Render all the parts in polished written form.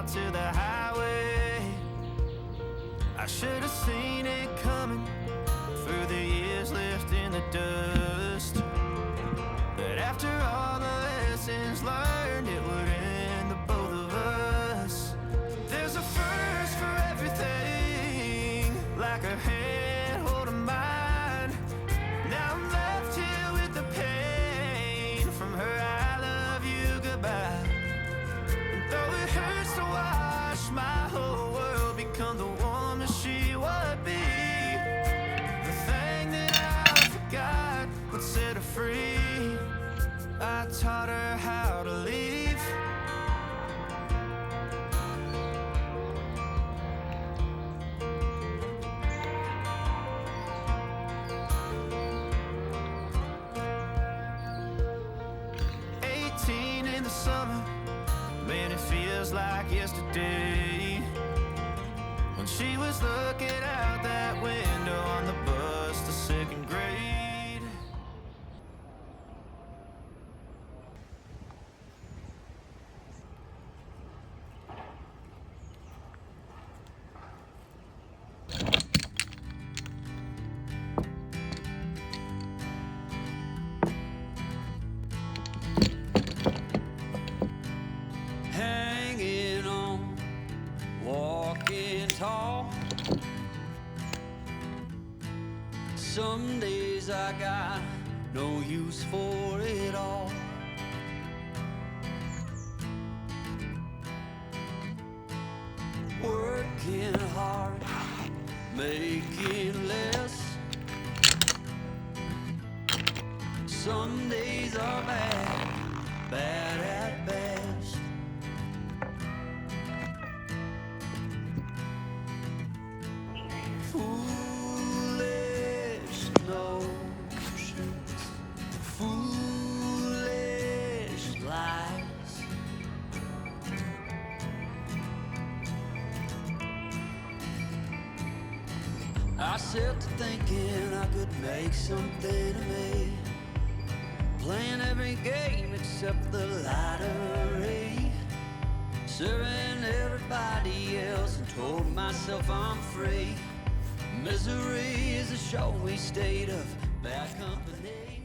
out to the highway. I should have seen it coming for the years left in the dust. But after all the lessons learned, it would end the both of us. There's a first for everything, like a hand holding mine. Now I'm left here with the pain from her I love you goodbye. And though it hurts to watch my whole world become the woman she would be, the thing that I forgot would set her free. I taught her how to leave. In the summer, man, it feels like yesterday, when she was looking out that window on the bus to second grade. Hanging on, walking tall. Some days I got no use for it all. Working hard, making less. Some days are bad, bad at best. Foolish notions, foolish lies. I set to thinking I could make something of me, playing every game except the lottery, serving everybody else and told myself I'm free. Misery is a showy state of bad company.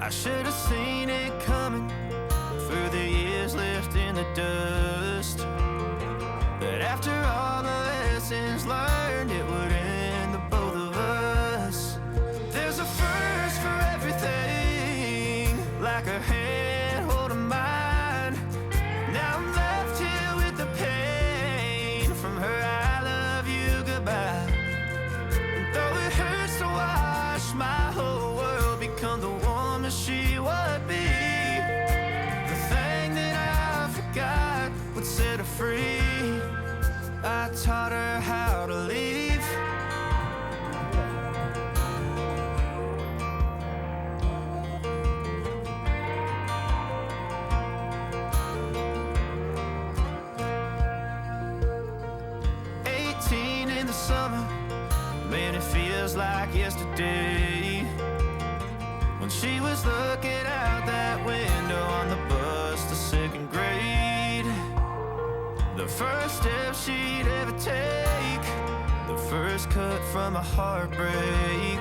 I should have seen it coming through the years left in the dust. But after all the lessons learned, it would end the both of us. There's a first for everything, like a hand holding mine. Now I'm left here with the pain from her I love you goodbye. And though it hurts to watch my whole world become the woman she would be, the thing that I forgot would set her free. I taught her how to leave. In the summer, man, it feels like yesterday, when she was looking out that window on the bus to second grade. The first step she'd ever take, the first cut from a heartbreak.